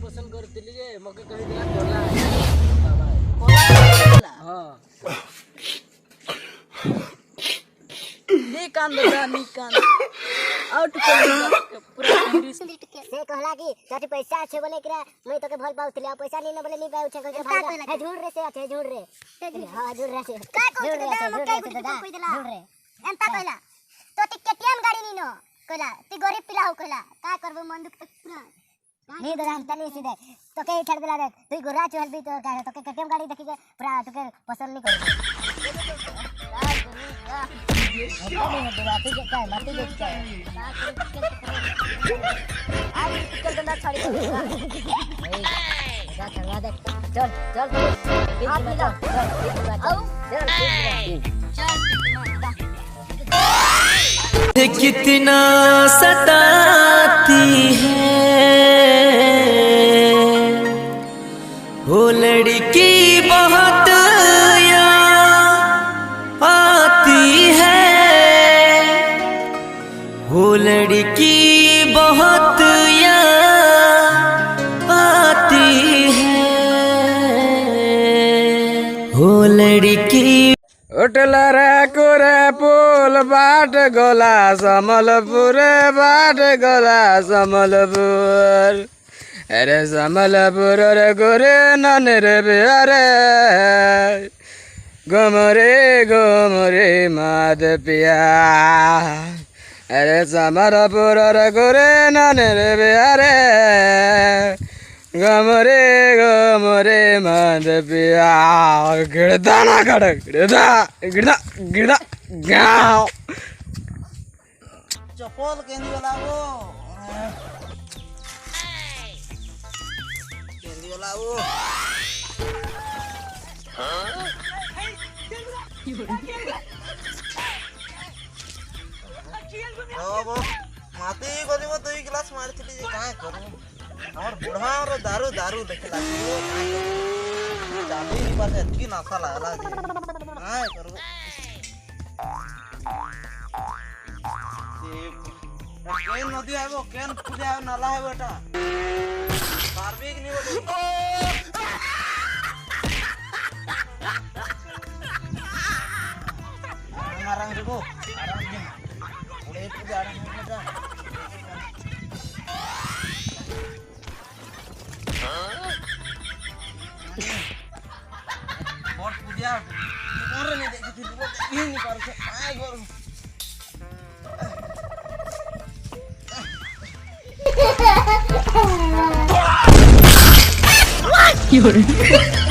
पसंद करते मके कही कान दादा नी कान आउट पूरा इंग्लिश से कहला कि तोरी पैसा আছে বলে কিরা মই তোকে ভাল পাউতলি আর পয়সা নিলে বলে নি পাউ ছে কই ভাই है झूठ रे से আছে झूठ रे हां झूठ रे से का झूठ रे झूठ रे झूठ रे एंता कहला तो ती केटीएम गाड़ी नी न कहला ती गरीब पिला हो कहला का करबो मन दुख तक पूरा नहीं दादा हम तनी सीधे तो के ठड़ दिला दे तू गोरा चल भी तो का तो के केटीएम गाड़ी देखी के पूरा तो के पसंद नहीं कर माटी देख के आज चल गंदा छाड़ी चलवा दे चल चल आप मिला आओ चल कितना सताती है वो लड़की बहुत याद आती है वो लड़की बहुत याद आती है वो लड़की उठला रे कोरे पुल बाट गोला समलपुर बाट गोला समलपुर अरे समलपुर रे गोरे नन रे बिहारे गोमरे माद पिया अरे समलपुर रे गोरे नन रे बिहारे गोमरे माद पिया गिरदा ना कड़ गिरदा गिरदा गिरदा गाँव चप्पल केंदी वाला वो केंदी वाला वो अब माती गली में 2 गिलास मारथिली जे काहे करू हमर बुढ़ा और दारू दारू देखला चालू ही पर इतनी नशा लागला काहे करू केन नदी आबो केन पूजा नाला है बेटा पारबे कि नहीं बेटा मारंग देखो आराम दिन उड़े पूजा आराम बेटा बहुत पूजा और नहीं देखी थी वो देखी नहीं कर से आए गो You're